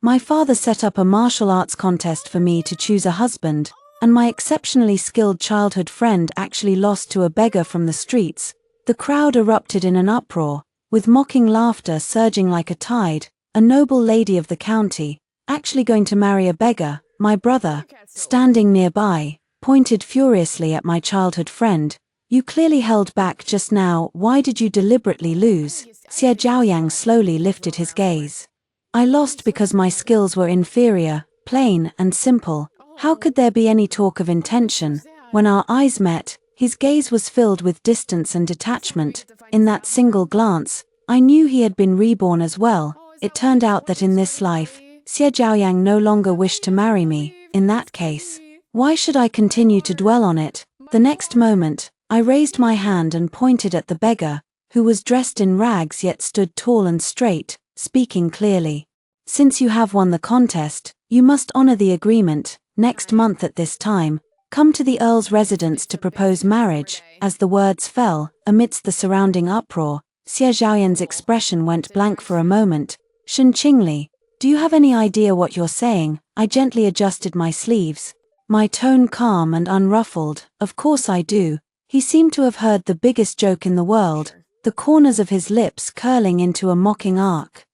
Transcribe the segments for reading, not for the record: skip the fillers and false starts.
My father set up a martial arts contest for me to choose a husband, and my exceptionally skilled childhood friend actually lost to a beggar from the streets. The crowd erupted in an uproar, with mocking laughter surging like a tide. A noble lady of the county, actually going to marry a beggar. My brother, standing nearby, pointed furiously at my childhood friend. You clearly held back just now. Why did you deliberately lose? Xie Zhaoyang slowly lifted his gaze. I lost because my skills were inferior, plain and simple. How could there be any talk of intention? When our eyes met, his gaze was filled with distance and detachment. In that single glance, I knew he had been reborn as well. It turned out that in this life, Xie Zhaoyang no longer wished to marry me. In that case, why should I continue to dwell on it? The next moment, I raised my hand and pointed at the beggar, who was dressed in rags yet stood tall and straight, speaking clearly. Since you have won the contest, you must honor the agreement. Next month at this time, come to the Earl's residence to propose marriage. As the words fell, amidst the surrounding uproar, Xie Zhaoyan's expression went blank for a moment. Shen Qingli, do you have any idea what you're saying? I gently adjusted my sleeves, my tone calm and unruffled. Of course I do. He seemed to have heard the biggest joke in the world, the corners of his lips curling into a mocking arc.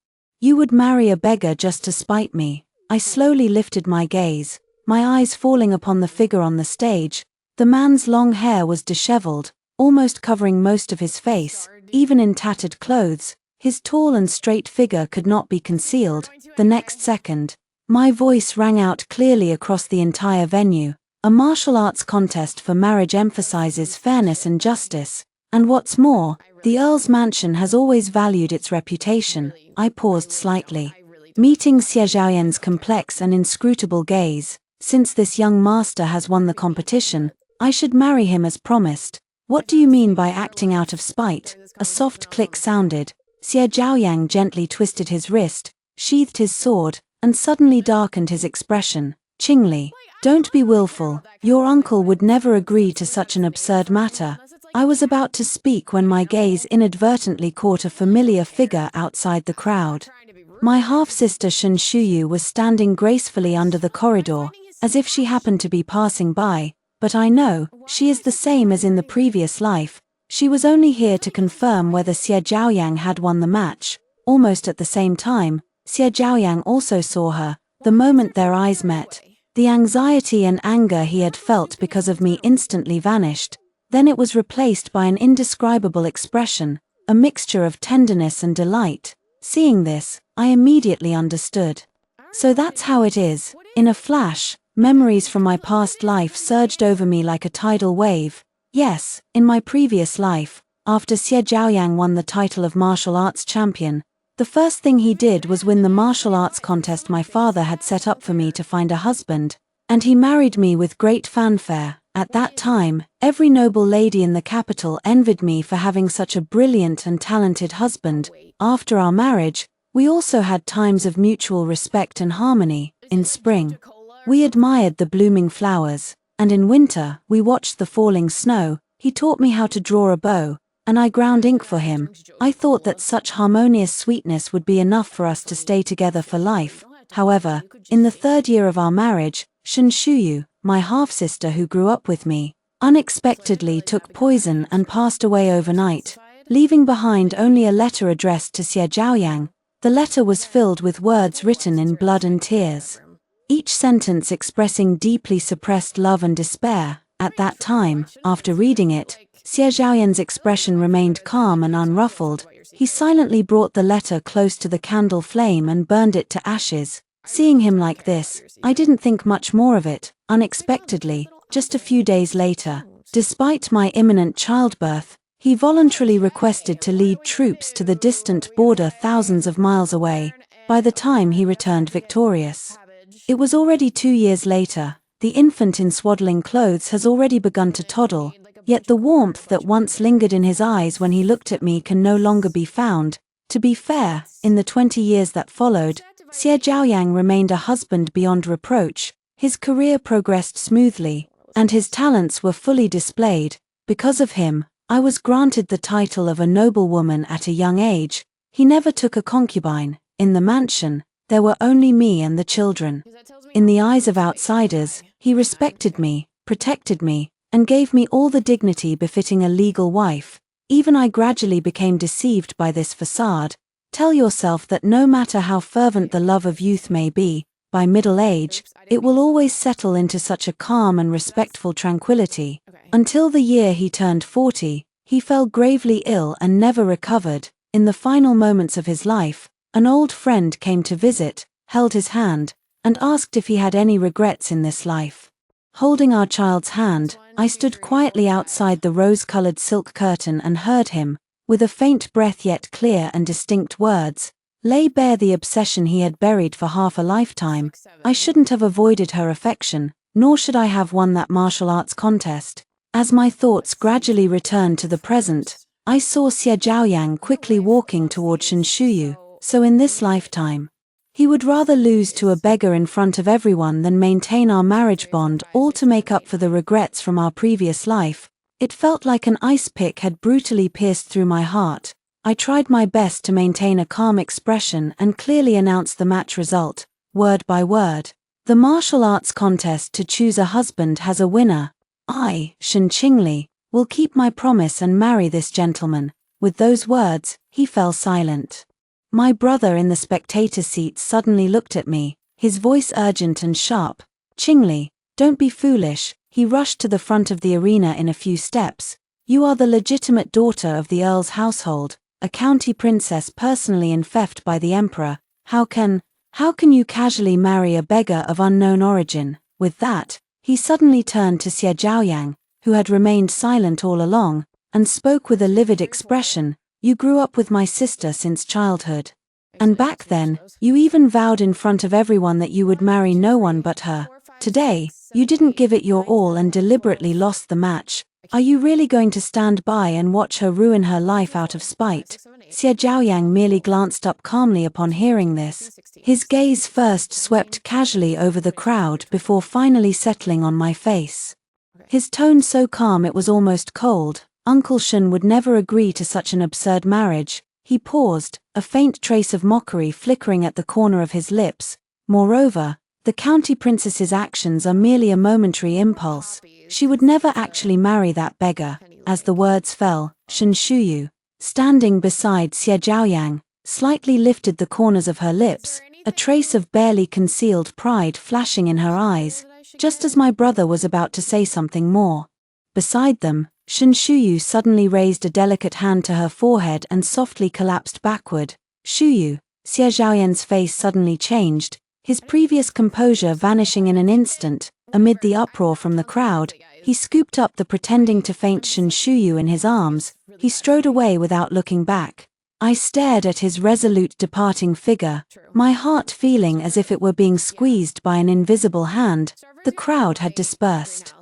You would marry a beggar just to spite me. I slowly lifted my gaze, my eyes falling upon the figure on the stage. The man's long hair was disheveled, almost covering most of his face. Even in tattered clothes, his tall and straight figure could not be concealed. The next second, my voice rang out clearly across the entire venue. A martial arts contest for marriage emphasizes fairness and justice. And what's more, the Earl's mansion has always valued its reputation. I paused slightly, meeting Xie Zhaoyan's complex and inscrutable gaze. Since this young master has won the competition, I should marry him as promised. What do you mean by acting out of spite? A soft click sounded. Xie Zhaoyang gently twisted his wrist, sheathed his sword, and suddenly darkened his expression. Qingli, don't be willful. Your uncle would never agree to such an absurd matter. I was about to speak when my gaze inadvertently caught a familiar figure outside the crowd. My half-sister Shen Shuyu was standing gracefully under the corridor, as if she happened to be passing by. But I know, she is the same as in the previous life. She was only here to confirm whether Xie Zhaoyang had won the match. Almost at the same time, Xie Zhaoyang also saw her. The moment their eyes met, the anxiety and anger he had felt because of me instantly vanished. Then it was replaced by an indescribable expression, a mixture of tenderness and delight. Seeing this, I immediately understood. So that's how it is. In a flash, memories from my past life surged over me like a tidal wave. Yes, in my previous life, after Xie Zhaoyang won the title of martial arts champion, the first thing he did was win the martial arts contest my father had set up for me to find a husband, and he married me with great fanfare. At that time, every noble lady in the capital envied me for having such a brilliant and talented husband. After our marriage, we also had times of mutual respect and harmony. In spring, we admired the blooming flowers, and in winter, we watched the falling snow. He taught me how to draw a bow, and I ground ink for him. I thought that such harmonious sweetness would be enough for us to stay together for life. However, in the 3rd year of our marriage, Shen Shuyu, my half-sister who grew up with me, unexpectedly took poison and passed away overnight, leaving behind only a letter addressed to Xie Zhaoyang. The letter was filled with words written in blood and tears, each sentence expressing deeply suppressed love and despair. At that time, after reading it, Xie Zhaoyan's expression remained calm and unruffled. He silently brought the letter close to the candle flame and burned it to ashes. Seeing him like this, I didn't think much more of it. Unexpectedly, just a few days later, despite my imminent childbirth, he voluntarily requested to lead troops to the distant border thousands of miles away. By the time he returned victorious, it was already 2 years later. The infant in swaddling clothes has already begun to toddle, yet the warmth that once lingered in his eyes when he looked at me can no longer be found. To be fair, in the 20 years that followed, Xie Zhaoyang remained a husband beyond reproach. His career progressed smoothly, and his talents were fully displayed. Because of him, I was granted the title of a noblewoman at a young age. He never took a concubine. In the mansion, There were only me and the children. In the eyes of outsiders, he respected me, protected me, and gave me all the dignity befitting a legal wife. Even I gradually became deceived by this facade. Tell yourself that no matter how fervent the love of youth may be, by middle age, it will always settle into such a calm and respectful tranquility. Until the year he turned 40, he fell gravely ill and never recovered. In the final moments of his life, an old friend came to visit, held his hand, and asked if he had any regrets in this life. Holding our child's hand, I stood quietly outside the rose-colored silk curtain and heard him, with a faint breath yet clear and distinct words, lay bare the obsession he had buried for half a lifetime. I shouldn't have avoided her affection, nor should I have won that martial arts contest. As my thoughts gradually returned to the present, I saw Xie Zhaoyang quickly walking toward Shinshuyu. So in this lifetime, he would rather lose to a beggar in front of everyone than maintain our marriage bond, all to make up for the regrets from our previous life. It felt like an ice pick had brutally pierced through my heart. I tried my best to maintain a calm expression and clearly announce the match result, word by word. The martial arts contest to choose a husband has a winner. I, Shen Qingli, will keep my promise and marry this gentleman. With those words, he fell silent. My brother in the spectator seat suddenly looked at me, his voice urgent and sharp. Qingli, don't be foolish. He rushed to the front of the arena in a few steps. You are the legitimate daughter of the Earl's household, a county princess personally enfeoffed by the emperor. How can you casually marry a beggar of unknown origin? With that, he suddenly turned to Xie Zhaoyang, who had remained silent all along, and spoke with a livid expression. You grew up with my sister since childhood. And back then, you even vowed in front of everyone that you would marry no one but her. Today, you didn't give it your all and deliberately lost the match. Are you really going to stand by and watch her ruin her life out of spite? Xie Zhaoyang merely glanced up calmly upon hearing this. His gaze first swept casually over the crowd before finally settling on my face. His tone so calm it was almost cold. Uncle Shen would never agree to such an absurd marriage. He paused, a faint trace of mockery flickering at the corner of his lips. Moreover, the county princess's actions are merely a momentary impulse. She would never actually marry that beggar. As the words fell, Shinshuyu, standing beside Xie Zhaoyang, slightly lifted the corners of her lips, a trace of barely concealed pride flashing in her eyes, just as my brother was about to say something more. Beside them, Shinshuyu suddenly raised a delicate hand to her forehead and softly collapsed backward. Shuyu, Xie Zhaoyan's face suddenly changed, his previous composure vanishing in an instant. Amid the uproar from the crowd, he scooped up the pretending to faint Shinshuyu in his arms. He strode away without looking back. I stared at his resolute departing figure, my heart feeling as if it were being squeezed by an invisible hand. The crowd had dispersed,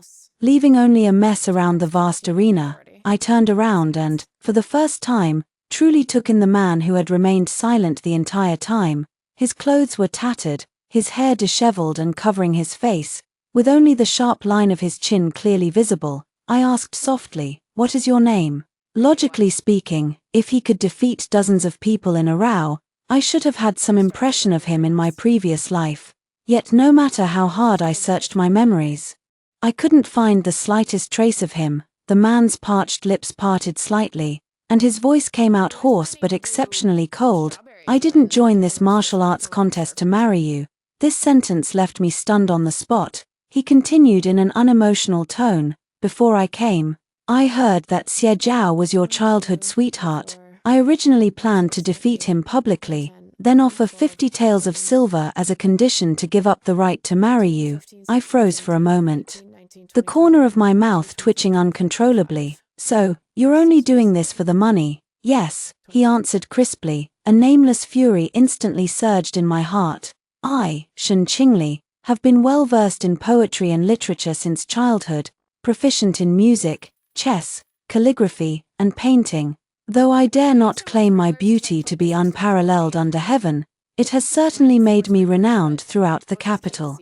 leaving only a mess around the vast arena. I turned around and, for the first time, truly took in the man who had remained silent the entire time. His clothes were tattered, his hair disheveled and covering his face, with only the sharp line of his chin clearly visible. I asked softly, "What is your name?" Logically speaking, if he could defeat dozens of people in a row, I should have had some impression of him in my previous life. Yet no matter how hard I searched my memories, I couldn't find the slightest trace of him. The man's parched lips parted slightly, and his voice came out hoarse but exceptionally cold. "I didn't join this martial arts contest to marry you." This sentence left me stunned on the spot. He continued in an unemotional tone, "Before I came, I heard that Xie Zhao was your childhood sweetheart. I originally planned to defeat him publicly, then offer 50 taels of silver as a condition to give up the right to marry you." I froze for a moment, the corner of my mouth twitching uncontrollably. "So, you're only doing this for the money?" "Yes," he answered crisply. A nameless fury instantly surged in my heart. I, Shen Qingli, have been well versed in poetry and literature since childhood, proficient in music, chess, calligraphy, and painting. Though I dare not claim my beauty to be unparalleled under heaven, it has certainly made me renowned throughout the capital.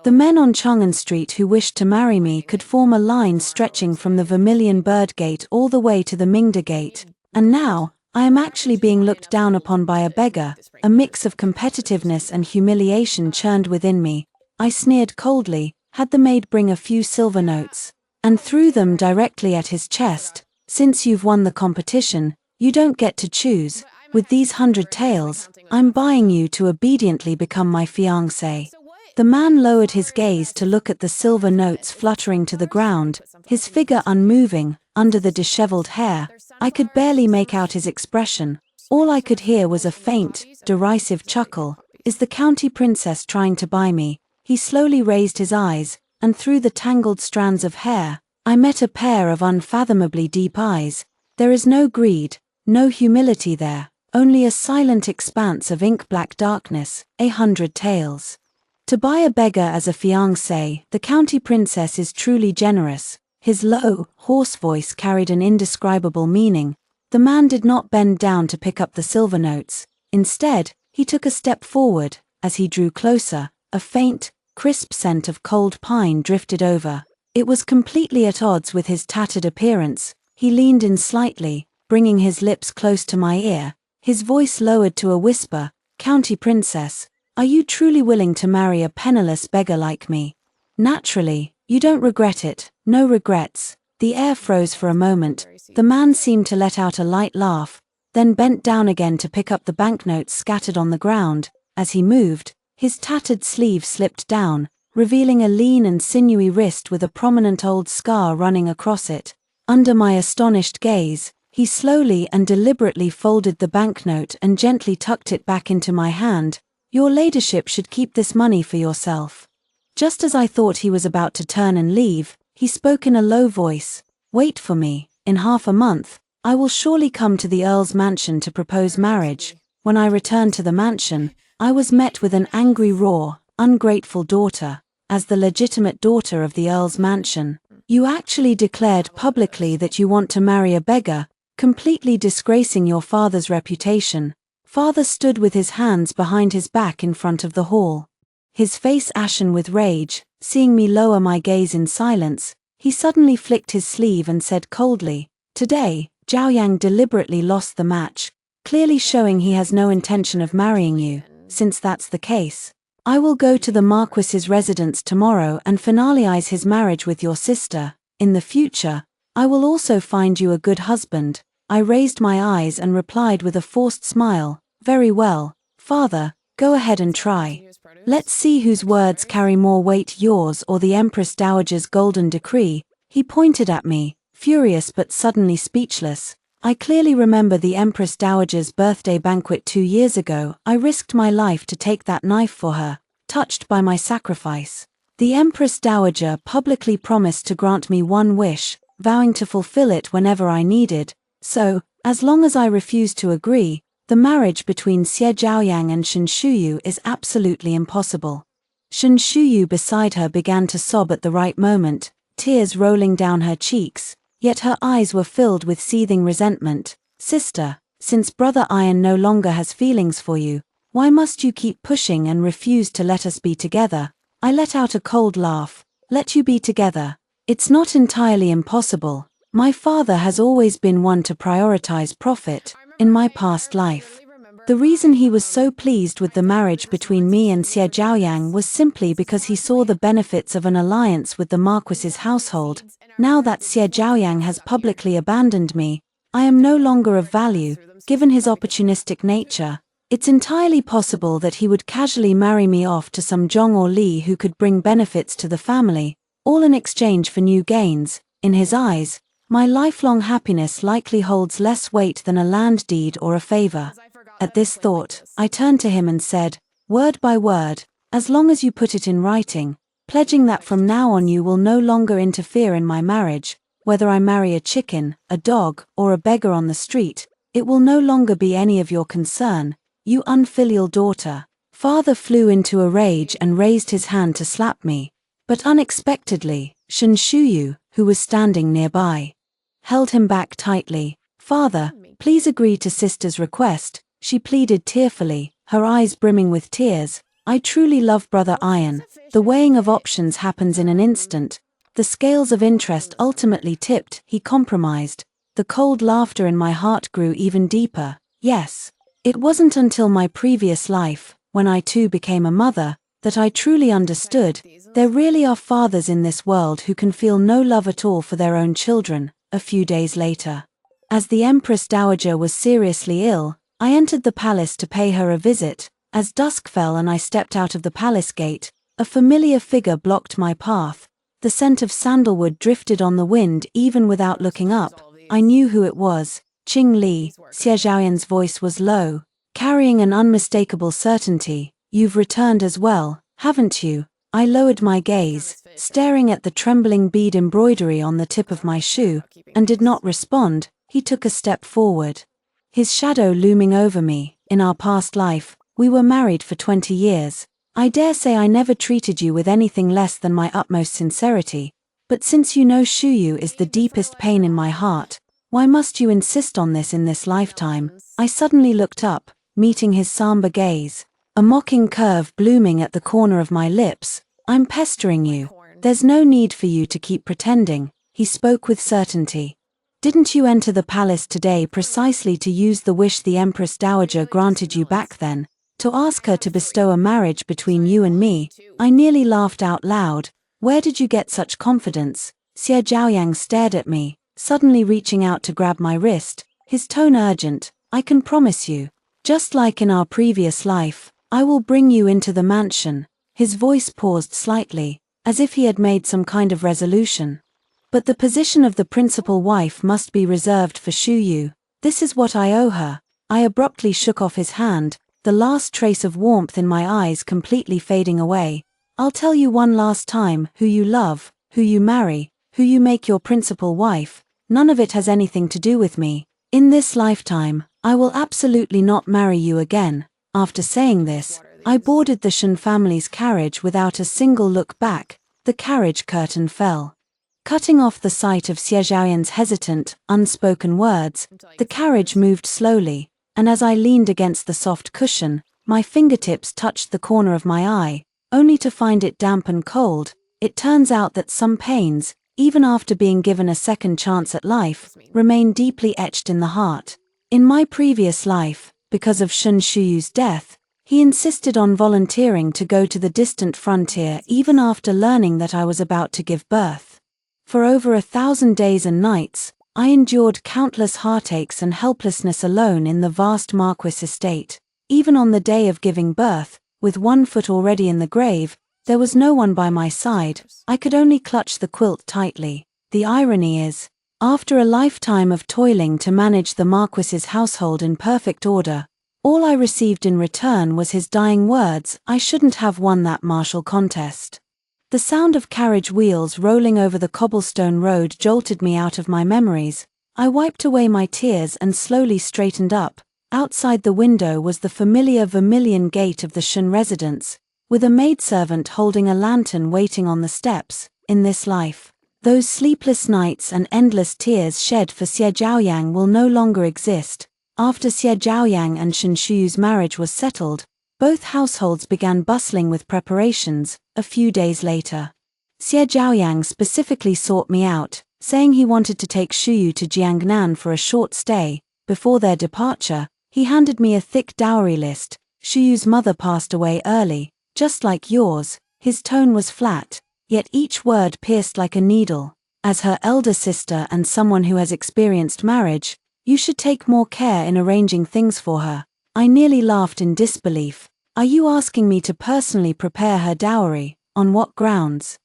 The men on Chang'an Street who wished to marry me could form a line stretching from the Vermilion Bird Gate all the way to the Mingda Gate, and now, I am actually being looked down upon by a beggar. A mix of competitiveness and humiliation churned within me. I sneered coldly, had the maid bring a few silver notes, and threw them directly at his chest. Since you've won the competition, you don't get to choose. With these 100 taels, I'm buying you to obediently become my fiancé. The man lowered his gaze to look at the silver notes fluttering to the ground, his figure unmoving, under the disheveled hair. I could barely make out his expression. All I could hear was a faint, derisive chuckle. Is the county princess trying to buy me? He slowly raised his eyes, and through the tangled strands of hair, I met a pair of unfathomably deep eyes. There is no greed, no humility there, only a silent expanse of ink-black darkness, 100 taels. To buy a beggar as a fiancé, the county princess is truly generous. His low, hoarse voice carried an indescribable meaning. The man did not bend down to pick up the silver notes. Instead, he took a step forward. As he drew closer, a faint, crisp scent of cold pine drifted over. It was completely at odds with his tattered appearance. He leaned in slightly, bringing his lips close to my ear. His voice lowered to a whisper. County princess, are you truly willing to marry a penniless beggar like me? Naturally, you don't regret it. No regrets. The air froze for a moment. The man seemed to let out a light laugh, then bent down again to pick up the banknotes scattered on the ground. As he moved, his tattered sleeve slipped down, revealing a lean and sinewy wrist with a prominent old scar running across it. Under my astonished gaze, he slowly and deliberately folded the banknote and gently tucked it back into my hand. Your ladyship should keep this money for yourself. Just as I thought he was about to turn and leave, he spoke in a low voice. Wait for me. In half a month, I will surely come to the Earl's mansion to propose marriage. When I returned to the mansion, I was met with an angry roar. Ungrateful daughter. As the legitimate daughter of the Earl's mansion, you actually declared publicly that you want to marry a beggar, completely disgracing your father's reputation. Father stood with his hands behind his back in front of the hall. His face ashen with rage. Seeing me lower my gaze in silence, he suddenly flicked his sleeve and said coldly, Today, Zhao Yang deliberately lost the match, clearly showing he has no intention of marrying you. Since that's the case, I will go to the Marquis's residence tomorrow and finalize his marriage with your sister. In the future, I will also find you a good husband. I raised my eyes and replied with a forced smile, Very well, father, go ahead and try. Let's see whose words carry more weight, yours or the Empress Dowager's golden decree. He pointed at me, furious but suddenly speechless. I clearly remember the Empress Dowager's birthday banquet 2 years ago. I risked my life to take that knife for her, touched by my sacrifice. The Empress Dowager publicly promised to grant me one wish, vowing to fulfill it whenever I needed. So, as long as I refused to agree, the marriage between Xie Zhaoyang and Shen Shuyu is absolutely impossible. Shen Shuyu beside her began to sob at the right moment, tears rolling down her cheeks, yet her eyes were filled with seething resentment. Sister, since Brother Iron no longer has feelings for you, why must you keep pushing and refuse to let us be together? I let out a cold laugh. Let you be together? It's not entirely impossible. My father has always been one to prioritize profit. In my past life, the reason he was so pleased with the marriage between me and Xie Zhaoyang was simply because he saw the benefits of an alliance with the Marquis's household. Now that Xie Zhaoyang has publicly abandoned me, I am no longer of value. Given his opportunistic nature, it's entirely possible that he would casually marry me off to some Zhong or Li who could bring benefits to the family, all in exchange for new gains. In his eyes, my lifelong happiness likely holds less weight than a land deed or a favor. At this thought, I turned to him and said, word by word, as long as you put it in writing, pledging that from now on you will no longer interfere in my marriage, whether I marry a chicken, a dog, or a beggar on the street, it will no longer be any of your concern, you unfilial daughter. Father flew into a rage and raised his hand to slap me, but unexpectedly, Shen Shuyu, who was standing nearby, held him back tightly. Father, please agree to sister's request, she pleaded tearfully, her eyes brimming with tears. I truly love Brother Iron. The weighing of options happens in an instant. The scales of interest ultimately tipped. He compromised. The cold laughter in my heart grew even deeper. Yes. It wasn't until my previous life, when I too became a mother, that I truly understood, there really are fathers in this world who can feel no love at all for their own children. A few days later, as the Empress Dowager was seriously ill, I entered the palace to pay her a visit. As dusk fell and I stepped out of the palace gate, a familiar figure blocked my path. The scent of sandalwood drifted on the wind even without looking up. I knew who it was. Qing Li. Xie Zhaoyan's voice was low, carrying an unmistakable certainty. You've returned as well, haven't you? I lowered my gaze, staring at the trembling bead embroidery on the tip of my shoe, and did not respond. He took a step forward, his shadow looming over me. In our past life, we were married for 20 years. I dare say I never treated you with anything less than my utmost sincerity, but since you know Shuyu is the deepest pain in my heart, why must you insist on this in this lifetime? I suddenly looked up, meeting his somber gaze, a mocking curve blooming at the corner of my lips. I'm pestering you. There's no need for you to keep pretending, he spoke with certainty. Didn't you enter the palace today precisely to use the wish the Empress Dowager granted you back then, to ask her to bestow a marriage between you and me? I nearly laughed out loud. Where did you get such confidence? Xie Zhaoyang stared at me, suddenly reaching out to grab my wrist, his tone urgent. I can promise you, just like in our previous life, I will bring you into the mansion. His voice paused slightly, as if he had made some kind of resolution. But the position of the principal wife must be reserved for Shuyu. This is what I owe her. I abruptly shook off his hand, the last trace of warmth in my eyes completely fading away. I'll tell you one last time, who you love, who you marry, who you make your principal wife, none of it has anything to do with me. In this lifetime, I will absolutely not marry you again. After saying this, I boarded the Shen family's carriage without a single look back. The carriage curtain fell, cutting off the sight of Xie Zhaoyan's hesitant, unspoken words. The carriage moved slowly, and as I leaned against the soft cushion, my fingertips touched the corner of my eye, only to find it damp and cold. It turns out that some pains, even after being given a second chance at life, remain deeply etched in the heart. In my previous life, because of Shen Shuyu's death, he insisted on volunteering to go to the distant frontier even after learning that I was about to give birth. For over 1,000 days and nights, I endured countless heartaches and helplessness alone in the vast Marquis estate. Even on the day of giving birth, with 1 foot already in the grave, there was no one by my side. I could only clutch the quilt tightly. The irony is, after a lifetime of toiling to manage the Marquis's household in perfect order, all I received in return was his dying words, I shouldn't have won that martial contest. The sound of carriage wheels rolling over the cobblestone road jolted me out of my memories. I wiped away my tears and slowly straightened up. Outside the window was the familiar vermilion gate of the Shen residence, with a maidservant holding a lantern waiting on the steps. In this life, those sleepless nights and endless tears shed for Xie Zhaoyang will no longer exist. After Xie Zhaoyang and Shen Shuyu's marriage was settled, both households began bustling with preparations. A few days later, Xie Zhaoyang specifically sought me out, saying he wanted to take Shuyu to Jiangnan for a short stay. Before their departure, he handed me a thick dowry list. Shuyu's mother passed away early, just like yours. His tone was flat, yet each word pierced like a needle. As her elder sister and someone who has experienced marriage, you should take more care in arranging things for her. I nearly laughed in disbelief. Are you asking me to personally prepare her dowry? On what grounds?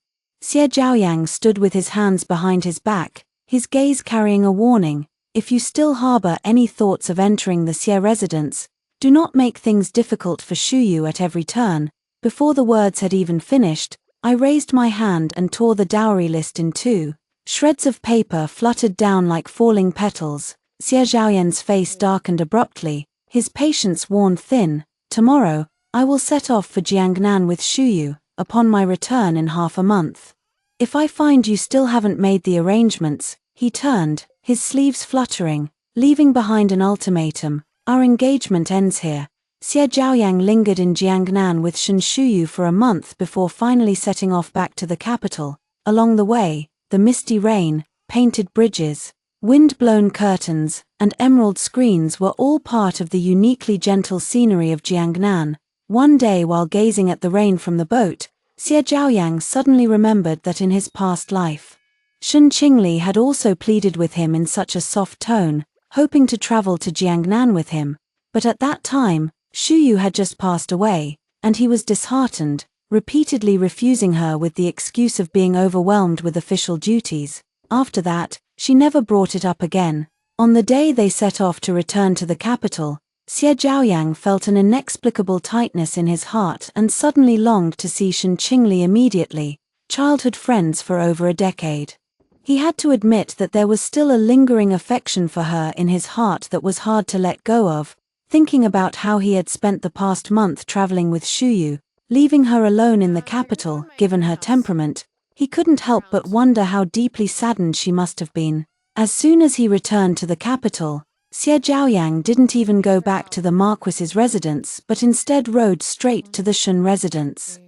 Xie Zhaoyang stood with his hands behind his back, his gaze carrying a warning. If you still harbor any thoughts of entering the Xie residence, do not make things difficult for Shuyu at every turn. Before the words had even finished, I raised my hand and tore the dowry list in two. Shreds of paper fluttered down like falling petals. Xie Zhaoyan's face darkened abruptly, his patience worn thin. Tomorrow, I will set off for Jiangnan with Shuyu, upon my return in half a month. If I find you still haven't made the arrangements, he turned, his sleeves fluttering, leaving behind an ultimatum. Our engagement ends here. Xie Zhaoyang lingered in Jiangnan with Shen Shuyu for a month before finally setting off back to the capital. Along the way, the misty rain, painted bridges, Wind-blown curtains and emerald screens were all part of the uniquely gentle scenery of Jiangnan. One day while gazing at the rain from the boat, Xie Zhaoyang suddenly remembered that in his past life, Shun Qingli had also pleaded with him in such a soft tone, hoping to travel to Jiangnan with him, but at that time, Shu Yu had just passed away, and he was disheartened, repeatedly refusing her with the excuse of being overwhelmed with official duties. After that, she never brought it up again. On the day they set off to return to the capital, Xie Zhaoyang felt an inexplicable tightness in his heart and suddenly longed to see Shun Qingli immediately, childhood friends for over a decade. He had to admit that there was still a lingering affection for her in his heart that was hard to let go of. Thinking about how he had spent the past month traveling with Shu Yu, leaving her alone in the capital, given her temperament, he couldn't help but wonder how deeply saddened she must have been. As soon as he returned to the capital, Xie Zhaoyang didn't even go back to the Marquis's residence but instead rode straight to the Shun residence.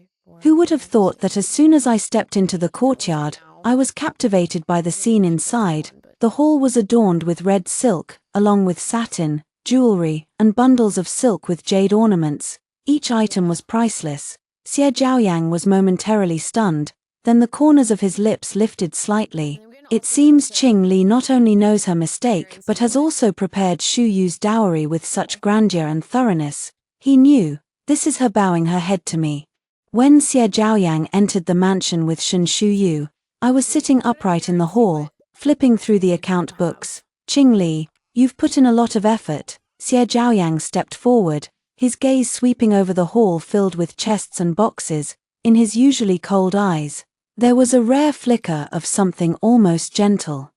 Who would have thought that as soon as I stepped into the courtyard, I was captivated by the scene inside. The hall was adorned with red silk, along with satin, jewelry, and bundles of silk with jade ornaments. Each item was priceless. Xie Zhaoyang was momentarily stunned, then the corners of his lips lifted slightly. It seems Qing Li not only knows her mistake but has also prepared Shu Yu's dowry with such grandeur and thoroughness. He knew, this is her bowing her head to me. When Xie Zhaoyang entered the mansion with Shun Shu Yu, I was sitting upright in the hall, flipping through the account books. Qing Li, you've put in a lot of effort. Xie Zhaoyang stepped forward, his gaze sweeping over the hall filled with chests and boxes. In his usually cold eyes, there was a rare flicker of something almost gentle.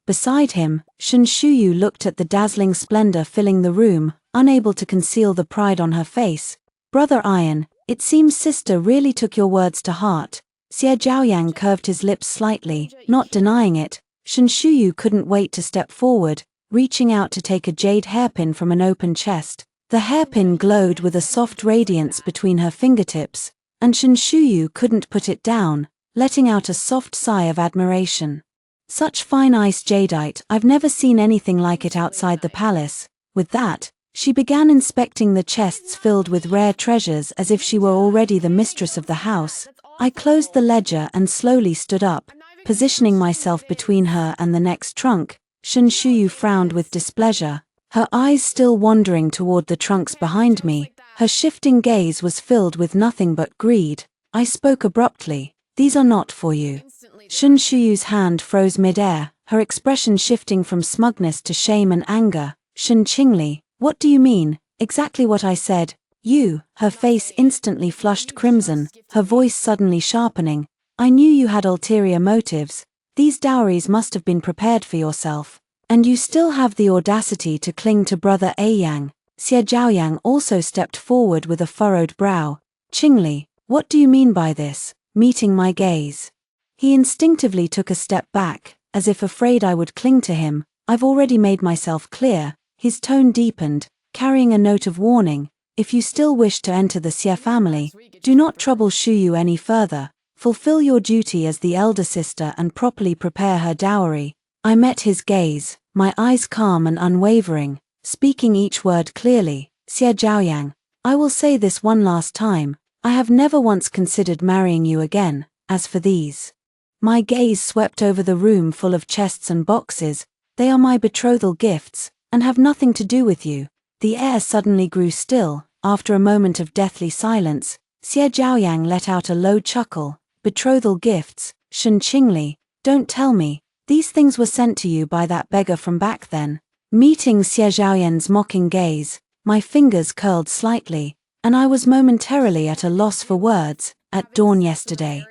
Beside him, Shun Shuyu looked at the dazzling splendor filling the room, unable to conceal the pride on her face. Brother Iron, it seems sister really took your words to heart. Xie Zhaoyang curved his lips slightly, not denying it. Shun Shuyu couldn't wait to step forward, reaching out to take a jade hairpin from an open chest. The hairpin glowed with a soft radiance between her fingertips, and Shun Shuyu couldn't put it down, letting out a soft sigh of admiration. Such fine ice jadeite, I've never seen anything like it outside the palace. With that, she began inspecting the chests filled with rare treasures as if she were already the mistress of the house. I closed the ledger and slowly stood up, positioning myself between her and the next trunk. Shun Shuyu frowned with displeasure, her eyes still wandering toward the trunks behind me. Her shifting gaze was filled with nothing but greed. I spoke abruptly, these are not for you. Shun Shuyu's hand froze mid-air, her expression shifting from smugness to shame and anger. Shun Qingli, what do you mean? Exactly what I said. You, her face instantly flushed crimson, her voice suddenly sharpening. I knew you had ulterior motives. These dowries must have been prepared for yourself. And you still have the audacity to cling to brother Aiyang. Xie Zhaoyang also stepped forward with a furrowed brow. Qingli, what do you mean by this? Meeting my gaze. He instinctively took a step back, as if afraid I would cling to him. I've already made myself clear. His tone deepened, carrying a note of warning. If you still wish to enter the Xie family, do not trouble Shu Yu any further. Fulfill your duty as the elder sister and properly prepare her dowry. I met his gaze, my eyes calm and unwavering, speaking each word clearly. Xie Zhaoyang, I will say this one last time. I have never once considered marrying you again. As for these. My gaze swept over the room full of chests and boxes. They are my betrothal gifts, and have nothing to do with you. The air suddenly grew still. After a moment of deathly silence, Xie Zhaoyang let out a low chuckle. Betrothal gifts, Shun Qingli, don't tell me, these things were sent to you by that beggar from back then. Meeting Xie Zhaoyan's mocking gaze, my fingers curled slightly, and I was momentarily at a loss for words. At dawn yesterday,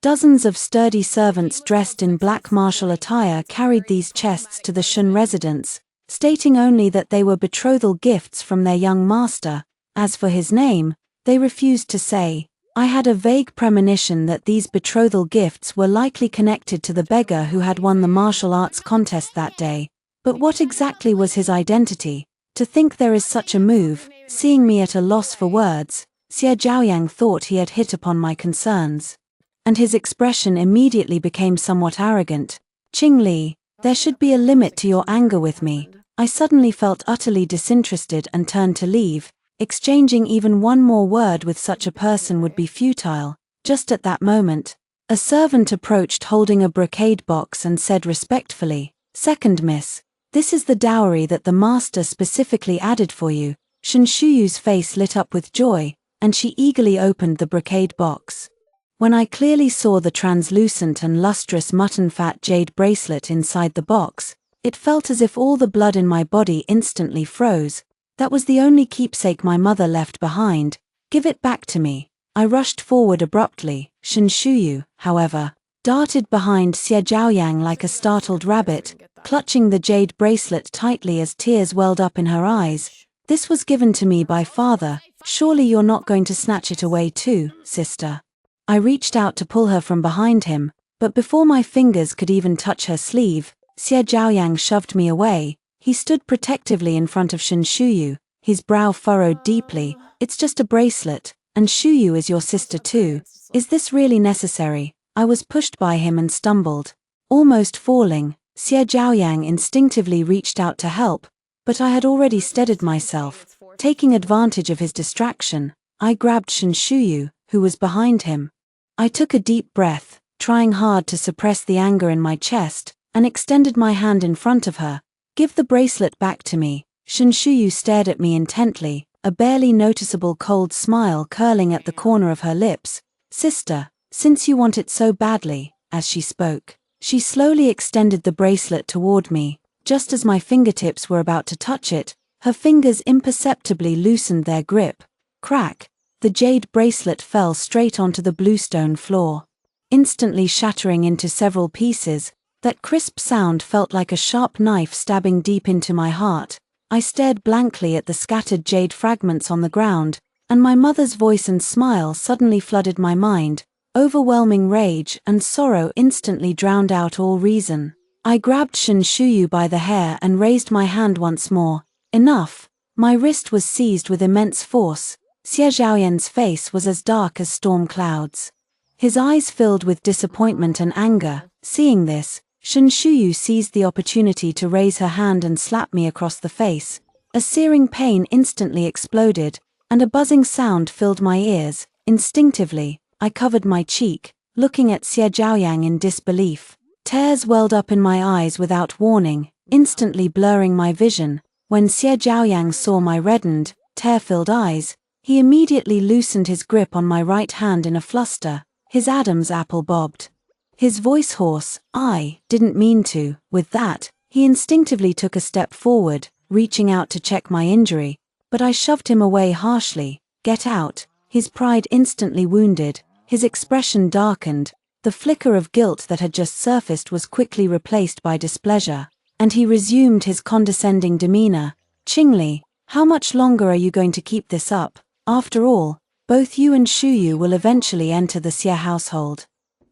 dozens of sturdy servants dressed in black martial attire carried these chests to the Shun residence, stating only that they were betrothal gifts from their young master. As for his name, they refused to say. I had a vague premonition that these betrothal gifts were likely connected to the beggar who had won the martial arts contest that day. But what exactly was his identity? To think there is such a move. Seeing me at a loss for words, Xie Zhaoyang thought he had hit upon my concerns. And his expression immediately became somewhat arrogant. Qingli, There should be a limit to your anger with me. I suddenly felt utterly disinterested and turned to leave. Exchanging even one more word with such a person would be futile. Just at that moment, a servant approached holding a brocade box and said respectfully, "Second miss, this is the dowry that the master specifically added for you." Shinshuyu's face lit up with joy, and she eagerly opened the brocade box. When I clearly saw the translucent and lustrous mutton fat jade bracelet inside the box, it felt as if all the blood in my body instantly froze. That was the only keepsake my mother left behind. "Give it back to me." I rushed forward abruptly. Shinshuyu, however, darted behind Xie Zhaoyang like a startled rabbit, clutching the jade bracelet tightly as tears welled up in her eyes. "This was given to me by father. Surely you're not going to snatch it away too, sister." I reached out to pull her from behind him, but before my fingers could even touch her sleeve, Xie Zhaoyang shoved me away. He stood protectively in front of Shinshuyu, his brow furrowed deeply. "It's just a bracelet, and Shuyu is your sister too. Is this really necessary?" I was pushed by him and stumbled. Almost falling, Xie Zhaoyang instinctively reached out to help, but I had already steadied myself. Taking advantage of his distraction, I grabbed Shinshuyu, who was behind him. I took a deep breath, trying hard to suppress the anger in my chest, and extended my hand in front of her. "Give the bracelet back to me." Shinshuyu stared at me intently, a barely noticeable cold smile curling at the corner of her lips. "Sister, since you want it so badly," as she spoke, she slowly extended the bracelet toward me. Just as my fingertips were about to touch it, her fingers imperceptibly loosened their grip. Crack! The jade bracelet fell straight onto the bluestone floor, instantly shattering into several pieces. That crisp sound felt like a sharp knife stabbing deep into my heart. I stared blankly at the scattered jade fragments on the ground, and my mother's voice and smile suddenly flooded my mind. Overwhelming rage and sorrow instantly drowned out all reason. I grabbed Shinshuyu by the hair and raised my hand once more. Enough! My wrist was seized with immense force. Xie Zhaoyan's face was as dark as storm clouds. His eyes filled with disappointment and anger. Seeing this, Shinshuyu seized the opportunity to raise her hand and slap me across the face. A searing pain instantly exploded, and a buzzing sound filled my ears. Instinctively, I covered my cheek, looking at Xie Zhaoyang in disbelief. Tears welled up in my eyes without warning, instantly blurring my vision. When Xie Zhaoyang saw my reddened, tear-filled eyes, he immediately loosened his grip on my right hand in a fluster. His Adam's apple bobbed. His voice hoarse. "I didn't mean to." With that, he instinctively took a step forward, reaching out to check my injury, but I shoved him away harshly. "Get out." His pride instantly wounded, his expression darkened. The flicker of guilt that had just surfaced was quickly replaced by displeasure, and he resumed his condescending demeanor. "Qingli, how much longer are you going to keep this up? After all, both you and Shuyu will eventually enter the Xie household.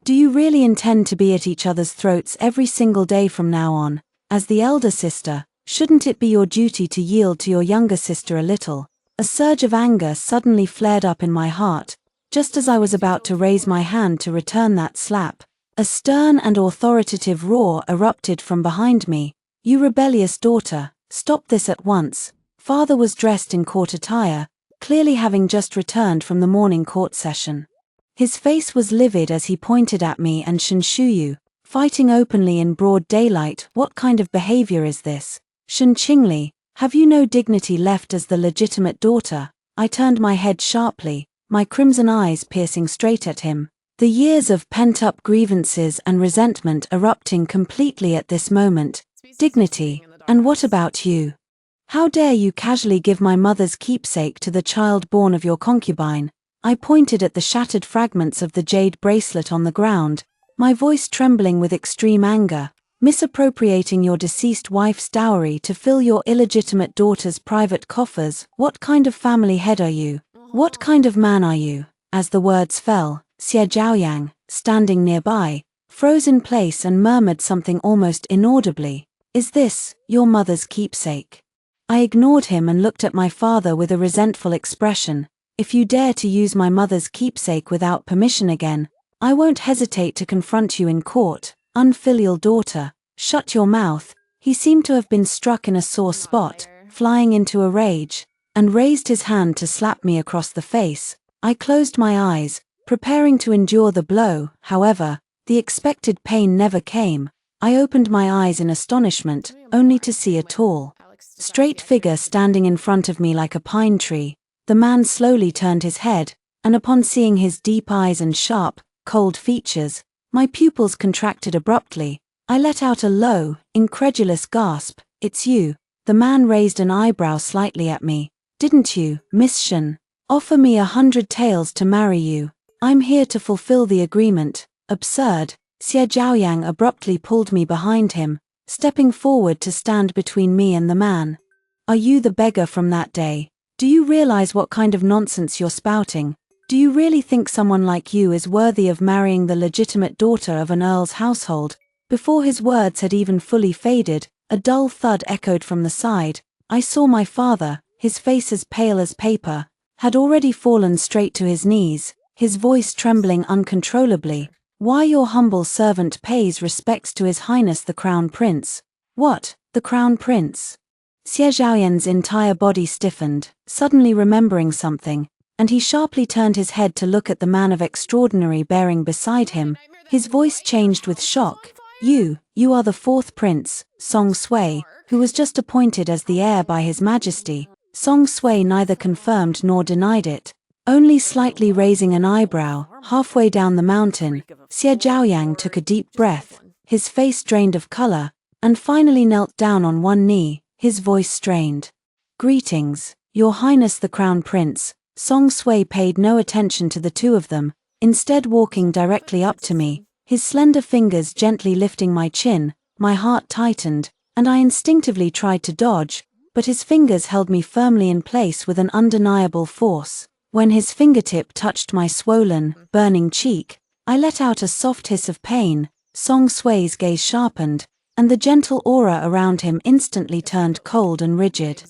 Do you really intend to be at each other's throats every single day from now on? As the elder sister, shouldn't it be your duty to yield to your younger sister a little?" A surge of anger suddenly flared up in my heart, just as I was about to raise my hand to return that slap. A stern and authoritative roar erupted from behind me. "You rebellious daughter, stop this at once." Father was dressed in court attire, clearly having just returned from the morning court session. His face was livid as he pointed at me and Shinshuyu, fighting openly in broad daylight. "What kind of behavior is this? Shin Qingli, have you no dignity left as the legitimate daughter?" I turned my head sharply, my crimson eyes piercing straight at him, the years of pent-up grievances and resentment erupting completely at this moment. "Dignity? And what about you? How dare you casually give my mother's keepsake to the child born of your concubine?" I pointed at the shattered fragments of the jade bracelet on the ground, my voice trembling with extreme anger. "Misappropriating your deceased wife's dowry to fill your illegitimate daughter's private coffers. What kind of family head are you? What kind of man are you?" As the words fell, Xie Zhaoyang, standing nearby, froze in place and murmured something almost inaudibly. "Is this your mother's keepsake?" I ignored him and looked at my father with a resentful expression. "If you dare to use my mother's keepsake without permission again, I won't hesitate to confront you in court, unfilial daughter." Shut your mouth." He seemed to have been struck in a sore spot, flying into a rage, and raised his hand to slap me across the face. I closed my eyes, preparing to endure the blow. However, the expected pain never came. I opened my eyes in astonishment, only to see a tall, straight figure standing in front of me like a pine tree. The man slowly turned his head, and upon seeing his deep eyes and sharp, cold features, my pupils contracted abruptly. I let out a low, incredulous gasp. "It's you." The man raised an eyebrow slightly at me. "Didn't you, Miss Shen, offer me 100 taels to marry you? I'm here to fulfill the agreement." "Absurd." Xie Zhaoyang abruptly pulled me behind him, stepping forward to stand between me and the man. "Are you the beggar from that day? Do you realize what kind of nonsense you're spouting? Do you really think someone like you is worthy of marrying the legitimate daughter of an earl's household?" Before his words had even fully faded, a dull thud echoed from the side. I saw my father, his face as pale as paper, had already fallen straight to his knees, his voice trembling uncontrollably. "Why, your humble servant pays respects to His Highness the Crown Prince." "What, the Crown Prince?" Xie Zhaoyan's entire body stiffened, suddenly remembering something, and he sharply turned his head to look at the man of extraordinary bearing beside him. His voice changed with shock. You are the fourth prince, Song Sui, who was just appointed as the heir by His Majesty." Song Sui neither confirmed nor denied it, only slightly raising an eyebrow. Halfway down the mountain, Xie Zhaoyang took a deep breath, his face drained of color, and finally knelt down on one knee, his voice strained. "Greetings, Your Highness the Crown Prince." Song Sui paid no attention to the two of them, instead walking directly up to me, his slender fingers gently lifting my chin. My heart tightened, and I instinctively tried to dodge, but his fingers held me firmly in place with an undeniable force. When his fingertip touched my swollen, burning cheek, I let out a soft hiss of pain. Song Sui's gaze sharpened, and the gentle aura around him instantly turned cold and rigid.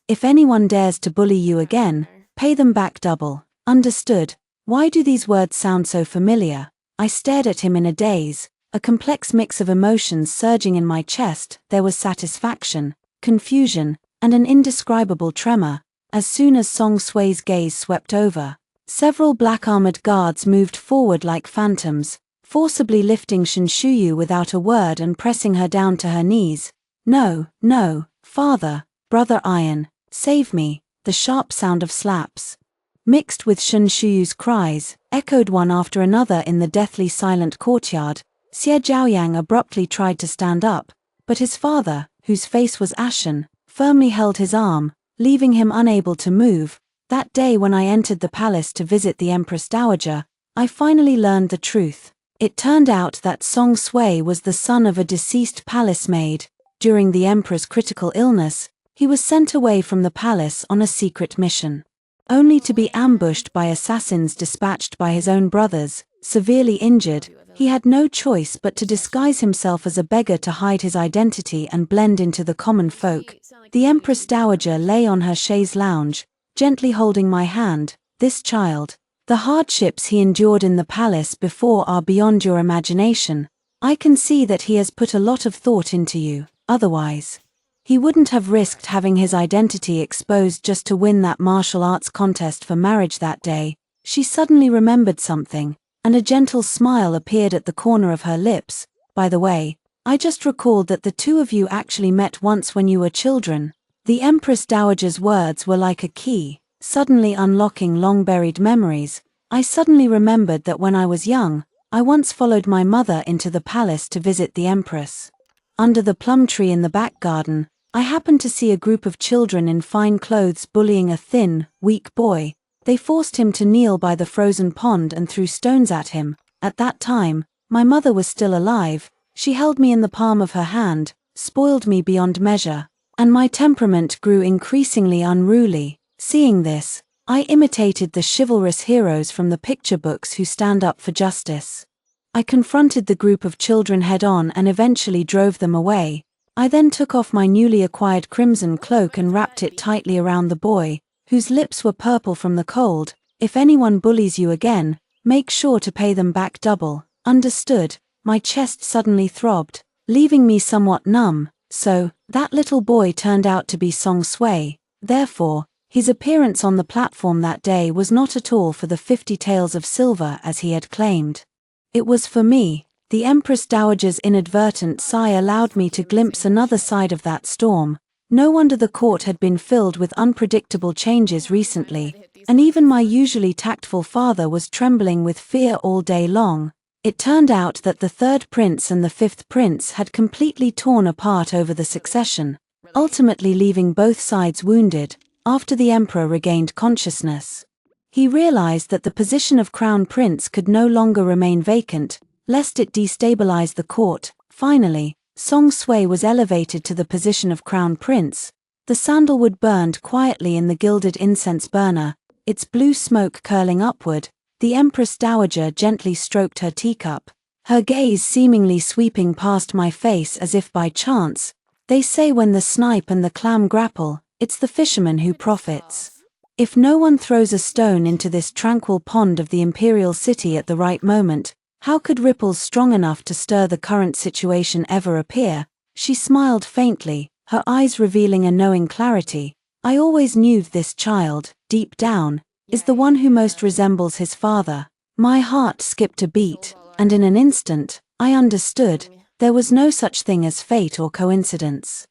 "If anyone dares to bully you again, pay them back double." "Understood." Why do these words sound so familiar? I stared at him in a daze, a complex mix of emotions surging in my chest. There was satisfaction, confusion, and an indescribable tremor. As soon as Song Sui's gaze swept over, several black-armored guards moved forward like phantoms, forcibly lifting Shen Shuyu without a word and pressing her down to her knees. "No, no, father, brother Iron, save me." The sharp sound of slaps, mixed with Shen Shuyu's cries, echoed one after another in the deathly silent courtyard. Xie Zhaoyang abruptly tried to stand up, but his father, whose face was ashen, firmly held his arm, leaving him unable to move. That day when I entered the palace to visit the Empress Dowager, I finally learned the truth. It turned out that Song Sui was the son of a deceased palace maid. During the emperor's critical illness, he was sent away from the palace on a secret mission, only to be ambushed by assassins dispatched by his own brothers. Severely injured, he had no choice but to disguise himself as a beggar to hide his identity and blend into the common folk. The Empress Dowager lay on her chaise lounge, gently holding my hand. "This child, the hardships he endured in the palace before are beyond your imagination. I can see that he has put a lot of thought into you, otherwise he wouldn't have risked having his identity exposed just to win that martial arts contest for marriage that day." She suddenly remembered something, and a gentle smile appeared at the corner of her lips. "By the way, I just recalled that the two of you actually met once when you were children." The Empress Dowager's words were like a key, suddenly unlocking long-buried memories. I suddenly remembered that when I was young, I once followed my mother into the palace to visit the Empress. Under the plum tree in the back garden, I happened to see a group of children in fine clothes bullying a thin, weak boy. They forced him to kneel by the frozen pond and threw stones at him. At that time, my mother was still alive. She held me in the palm of her hand, spoiled me beyond measure, and my temperament grew increasingly unruly. Seeing this, I imitated the chivalrous heroes from the picture books who stand up for justice. I confronted the group of children head-on and eventually drove them away. I then took off my newly acquired crimson cloak and wrapped it tightly around the boy, whose lips were purple from the cold. "If anyone bullies you again, make sure to pay them back double." "Understood." My chest suddenly throbbed. leaving me somewhat numb. So, that little boy turned out to be Song Sui. Therefore, his appearance on the platform that day was not at all for the 50 taels of silver as he had claimed. It was for me. The Empress Dowager's inadvertent sigh allowed me to glimpse another side of that storm. No wonder the court had been filled with unpredictable changes recently, and even my usually tactful father was trembling with fear all day long. It turned out that the third prince and the fifth prince had completely torn apart over the succession, ultimately leaving both sides wounded. After the emperor regained consciousness, he realized that the position of crown prince could no longer remain vacant, lest it destabilize the court. Finally, Song Sui was elevated to the position of crown prince. The sandalwood burned quietly in the gilded incense burner, its blue smoke curling upward. The Empress Dowager gently stroked her teacup, her gaze seemingly sweeping past my face as if by chance. They say when the snipe and the clam grapple, it's the fisherman who profits. If no one throws a stone into this tranquil pond of the imperial city at the right moment, how could ripples strong enough to stir the current situation ever appear? She smiled faintly, her eyes revealing a knowing clarity. I always knew this child, deep down, is the one who most resembles his father. My heart skipped a beat, and in an instant, I understood. There was no such thing as fate or coincidence.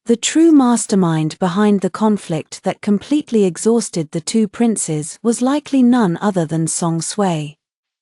The true mastermind behind the conflict that completely exhausted the two princes was likely none other than Song Sui,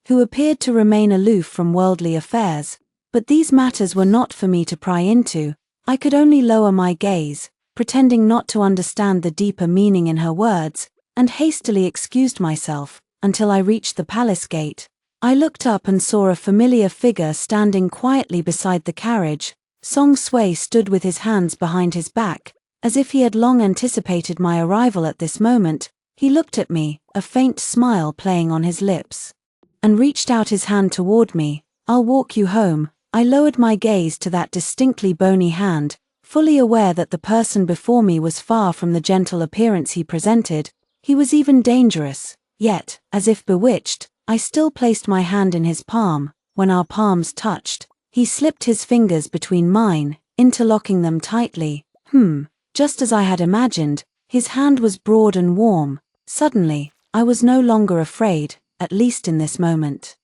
who appeared to remain aloof from worldly affairs. But these matters were not for me to pry into. I could only lower my gaze, pretending not to understand the deeper meaning in her words, and hastily excused myself, until I reached the palace gate. I looked up and saw a familiar figure standing quietly beside the carriage. Song Sui stood with his hands behind his back, as if he had long anticipated my arrival at this moment. He looked at me, a faint smile playing on his lips, and reached out his hand toward me. "I'll walk you home." I lowered my gaze to that distinctly bony hand, fully aware that the person before me was far from the gentle appearance he presented. He was even dangerous. Yet, as if bewitched, I still placed my hand in his palm. When our palms touched, he slipped his fingers between mine, interlocking them tightly. Just as I had imagined, his hand was broad and warm. Suddenly, I was no longer afraid, at least in this moment.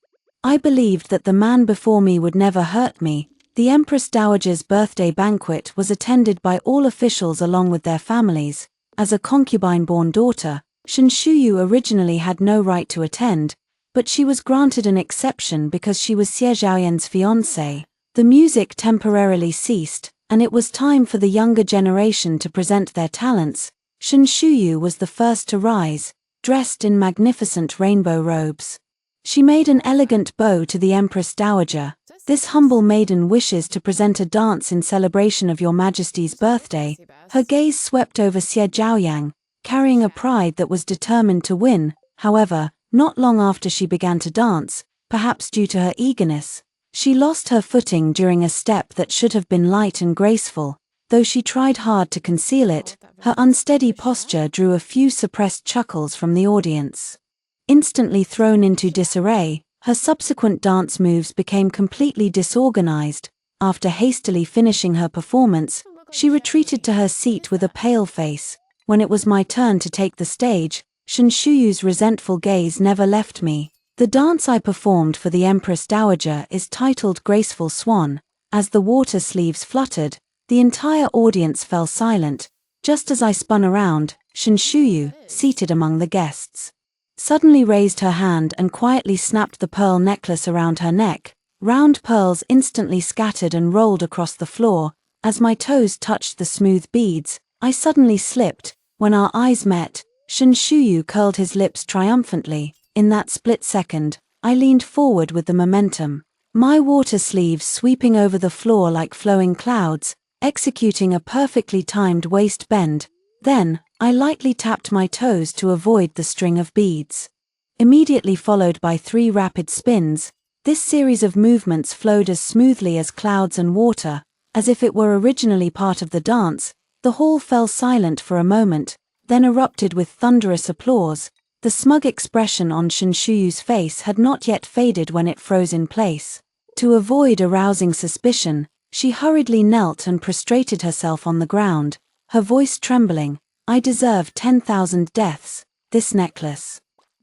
I believed that the man before me would never hurt me. The Empress Dowager's birthday banquet was attended by all officials along with their families. As a concubine-born daughter, Shen Shuyu originally had no right to attend, but she was granted an exception because she was Xie Zhaoyan's fiancée. The music temporarily ceased, and it was time for the younger generation to present their talents. Shen Shuyu was the first to rise, dressed in magnificent rainbow robes. She made an elegant bow to the Empress Dowager. "This humble maiden wishes to present a dance in celebration of your Majesty's birthday." Her gaze swept over Xie Zhaoyang, carrying a pride that was determined to win. However, not long after she began to dance, perhaps due to her eagerness, she lost her footing during a step that should have been light and graceful. Though she tried hard to conceal it, her unsteady posture drew a few suppressed chuckles from the audience. Instantly thrown into disarray, her subsequent dance moves became completely disorganized. After hastily finishing her performance, she retreated to her seat with a pale face. When it was my turn to take the stage, Shen Shuyu's resentful gaze never left me. The dance I performed for the Empress Dowager is titled Graceful Swan. As the water sleeves fluttered, the entire audience fell silent. Just as I spun around, Shen Shuyu, seated among the guests, suddenly raised her hand and quietly snapped the pearl necklace around her neck. Round pearls instantly scattered and rolled across the floor. As my toes touched the smooth beads, I suddenly slipped. When our eyes met, Shen Shuyu curled his lips triumphantly. In that split second, I leaned forward with the momentum, my water sleeves sweeping over the floor like flowing clouds, executing a perfectly timed waist bend. Then, I lightly tapped my toes to avoid the string of beads. Immediately followed by 3 rapid spins, this series of movements flowed as smoothly as clouds and water, as if it were originally part of the dance. The hall fell silent for a moment, then erupted with thunderous applause. The smug expression on Shen Shuyu's face had not yet faded when it froze in place. To avoid arousing suspicion, She hurriedly knelt and prostrated herself on the ground, her voice trembling. "I deserve 10,000 deaths. This necklace."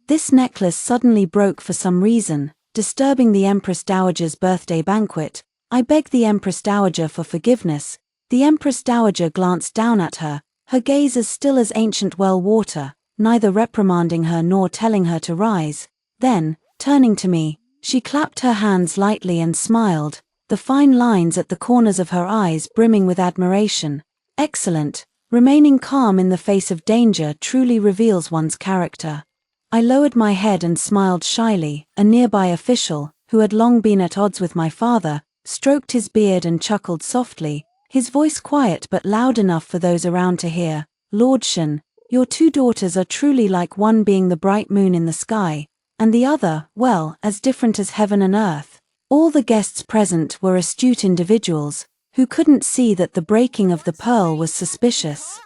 This necklace suddenly broke for some reason, disturbing the Empress Dowager's birthday banquet. "I beg the Empress Dowager for forgiveness." The Empress Dowager glanced down at her, her gaze as still as ancient well water, neither reprimanding her nor telling her to rise. Then, turning to me, she clapped her hands lightly and smiled, the fine lines at the corners of her eyes brimming with admiration. "Excellent. Remaining calm in the face of danger truly reveals one's character." I lowered my head and smiled shyly. A nearby official, who had long been at odds with my father, stroked his beard and chuckled softly, his voice quiet but loud enough for those around to hear. "Lord Shen, your two daughters are truly like, one being the bright moon in the sky, and the other, well, as different as heaven and earth." All the guests present were astute individuals, who couldn't see that the breaking of the pearl was suspicious.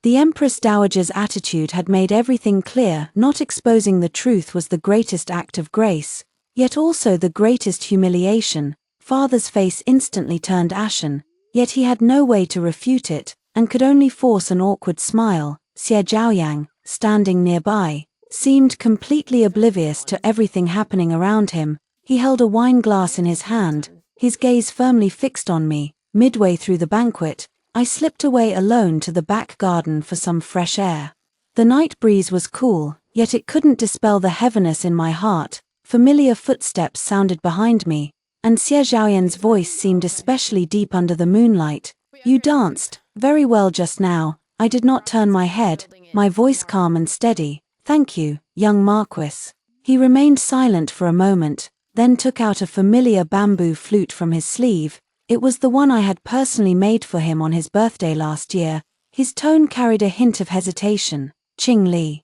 The Empress Dowager's attitude had made everything clear. Not exposing the truth was the greatest act of grace, yet also the greatest humiliation. Father's face instantly turned ashen, yet he had no way to refute it, and could only force an awkward smile. Xie Zhaoyang, standing nearby, seemed completely oblivious to everything happening around him. He held a wine glass in his hand, his gaze firmly fixed on me. Midway through the banquet, I slipped away alone to the back garden for some fresh air. The night breeze was cool, yet it couldn't dispel the heaviness in my heart. Familiar footsteps sounded behind me, and Xie Zhaoyan's voice seemed especially deep under the moonlight. "You danced very well just now." I did not turn my head, my voice calm and steady. "Thank you, young Marquis." He remained silent for a moment, then took out a familiar bamboo flute from his sleeve. It was the one I had personally made for him on his birthday last year. His tone carried a hint of hesitation. "Qing Li,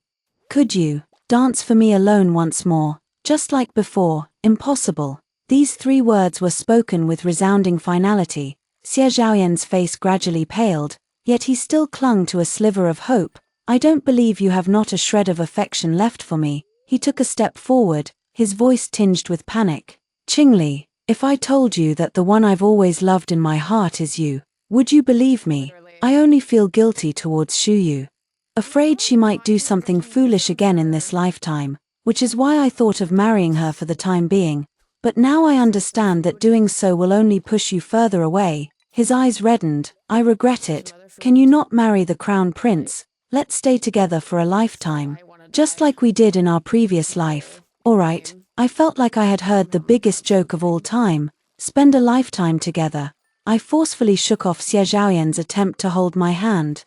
could you dance for me alone once more, just like before?" "Impossible." These three words were spoken with resounding finality. Xie Zhaoyan's face gradually paled, yet he still clung to a sliver of hope. "I don't believe you have not a shred of affection left for me." He took a step forward, his voice tinged with panic. "Qing Li, if I told you that the one I've always loved in my heart is you, would you believe me? I only feel guilty towards Shu Yu. Afraid she might do something foolish again in this lifetime, which is why I thought of marrying her for the time being. But now I understand that doing so will only push you further away." His eyes reddened. "I regret it. Can you not marry the crown prince? Let's stay together for a lifetime, just like we did in our previous life." "All right." I felt like I had heard the biggest joke of all time. Spend a lifetime together. I forcefully shook off Xie Zhaoyan's attempt to hold my hand,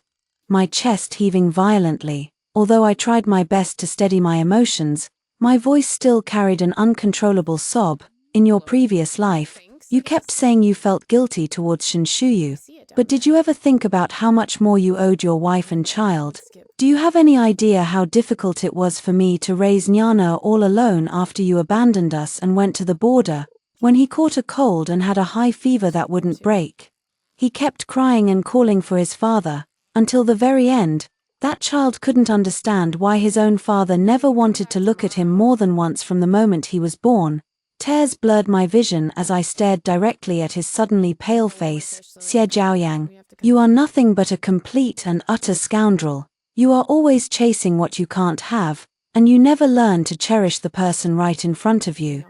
my chest heaving violently. Although I tried my best to steady my emotions, my voice still carried an uncontrollable sob. "In your previous life, you kept saying you felt guilty towards Shen Shuyu, but did you ever think about how much more you owed your wife and child? Do you have any idea how difficult it was for me to raise Nyana all alone after you abandoned us and went to the border, when he caught a cold and had a high fever that wouldn't break? He kept crying and calling for his father, until the very end. That child couldn't understand why his own father never wanted to look at him more than once from the moment he was born." Tears blurred my vision as I stared directly at his suddenly pale face. "Xie Zhaoyang, you are nothing but a complete and utter scoundrel. You are always chasing what you can't have, and you never learn to cherish the person right in front of you.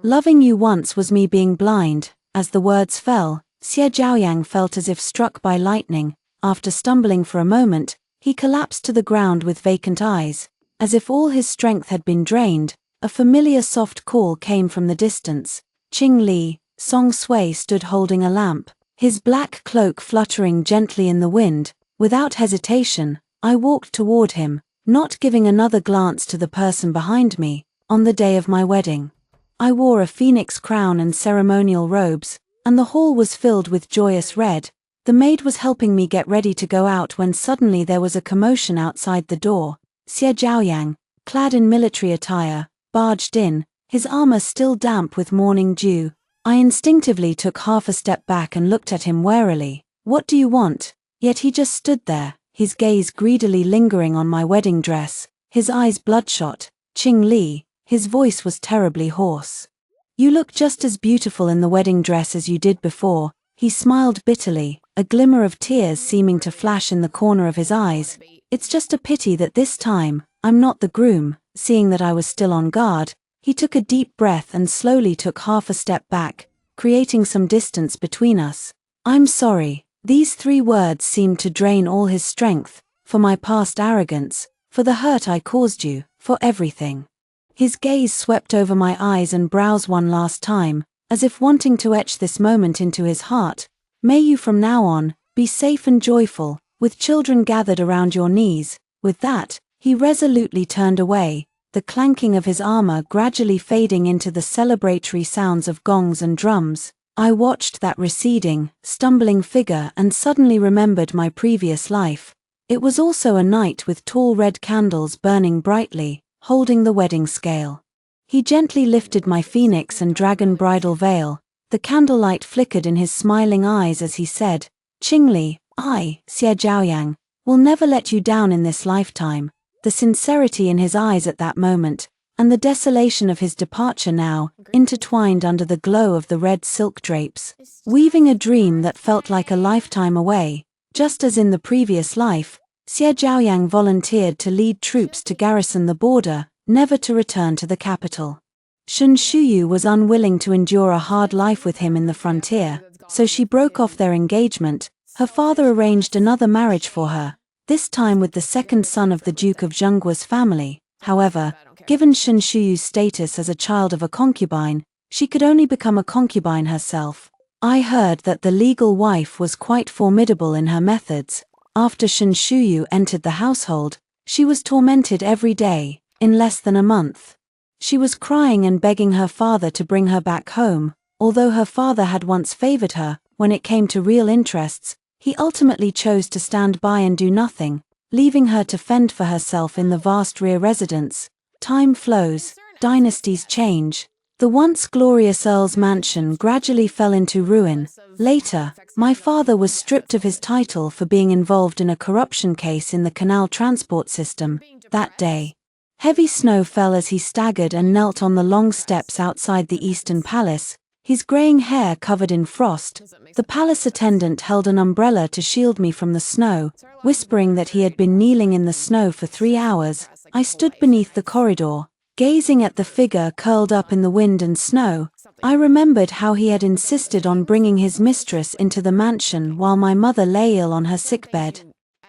Loving you once was me being blind." As the words fell, Xie Zhaoyang felt as if struck by lightning. After stumbling for a moment, he collapsed to the ground with vacant eyes. As if all his strength had been drained, a familiar soft call came from the distance. "Qing Li." Song Sui stood holding a lamp, his black cloak fluttering gently in the wind. Without hesitation, I walked toward him, not giving another glance to the person behind me. On the day of my wedding, I wore a phoenix crown and ceremonial robes, and the hall was filled with joyous red. The maid was helping me get ready to go out when suddenly there was a commotion outside the door. Xie Zhaoyang, clad in military attire, barged in, his armor still damp with morning dew. I instinctively took half a step back and looked at him warily. "What do you want?" Yet he just stood there, his gaze greedily lingering on my wedding dress, his eyes bloodshot. "Qing Li," his voice was terribly hoarse. "You look just as beautiful in the wedding dress as you did before." He smiled bitterly, a glimmer of tears seeming to flash in the corner of his eyes. "It's just a pity that this time, I'm not the groom." Seeing that I was still on guard, he took a deep breath and slowly took half a step back, creating some distance between us. "I'm sorry." These 3 words seemed to drain all his strength, for my past arrogance, for the hurt I caused you, for everything. His gaze swept over my eyes and brows one last time, as if wanting to etch this moment into his heart. "May you from now on, be safe and joyful, with children gathered around your knees." With that, he resolutely turned away, the clanking of his armor gradually fading into the celebratory sounds of gongs and drums. I watched that receding, stumbling figure and suddenly remembered my previous life. It was also a night with tall red candles burning brightly, holding the wedding scale. He gently lifted my phoenix and dragon bridal veil. The candlelight flickered in his smiling eyes as he said, "Qingli, I, Xie Zhaoyang, will never let you down in this lifetime." The sincerity in his eyes at that moment, and the desolation of his departure now, intertwined under the glow of the red silk drapes, weaving a dream that felt like a lifetime away. Just as in the previous life, Xie Zhaoyang volunteered to lead troops to garrison the border, never to return to the capital. Shun Shuyu was unwilling to endure a hard life with him in the frontier, so she broke off their engagement. Her father arranged another marriage for her, this time with the second son of the Duke of Zhengguo's family. However, given Shun Shuyu's status as a child of a concubine, she could only become a concubine herself. I heard that the legal wife was quite formidable in her methods. After Shun Shuyu entered the household, she was tormented every day. In less than a month, she was crying and begging her father to bring her back home. Although her father had once favored her, when it came to real interests, he ultimately chose to stand by and do nothing, leaving her to fend for herself in the vast rear residence. Time flows, dynasties change. The once glorious Earl's mansion gradually fell into ruin. Later, my father was stripped of his title for being involved in a corruption case in the canal transport system. That day, heavy snow fell as he staggered and knelt on the long steps outside the Eastern Palace, his graying hair covered in frost. The palace attendant held an umbrella to shield me from the snow, whispering that he had been kneeling in the snow for 3 hours. I stood beneath the corridor, gazing at the figure curled up in the wind and snow. I remembered how he had insisted on bringing his mistress into the mansion while my mother lay ill on her sickbed,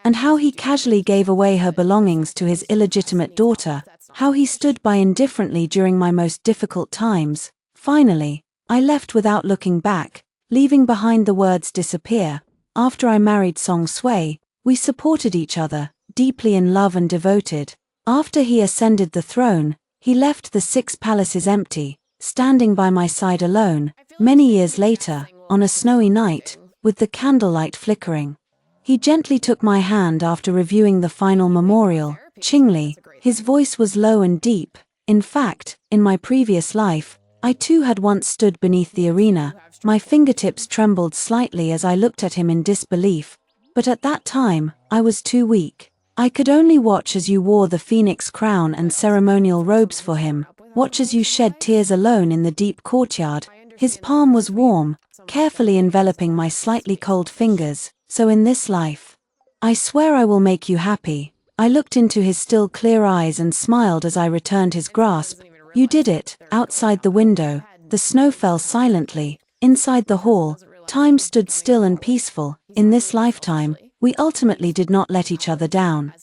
and how he casually gave away her belongings to his illegitimate daughter, how he stood by indifferently during my most difficult times. Finally, I left without looking back, leaving behind the words "disappear." After I married Song Sui, we supported each other, deeply in love and devoted. After he ascended the throne, he left the 6 palaces empty, standing by my side alone. Many years later, on a snowy night, with the candlelight flickering, he gently took my hand after reviewing the final memorial. "Qingli," his voice was low and deep. In fact, in my previous life, I too had once stood beneath the arena. My fingertips trembled slightly as I looked at him in disbelief, but at that time, I was too weak. "I could only watch as you wore the phoenix crown and ceremonial robes for him, watch as you shed tears alone in the deep courtyard." His palm was warm, carefully enveloping my slightly cold fingers. "So in this life, I swear I will make you happy." I looked into his still clear eyes and smiled as I returned his grasp. "You did it." Outside the window, the snow fell silently. Inside the hall, time stood still and peaceful. In this lifetime, we ultimately did not let each other down.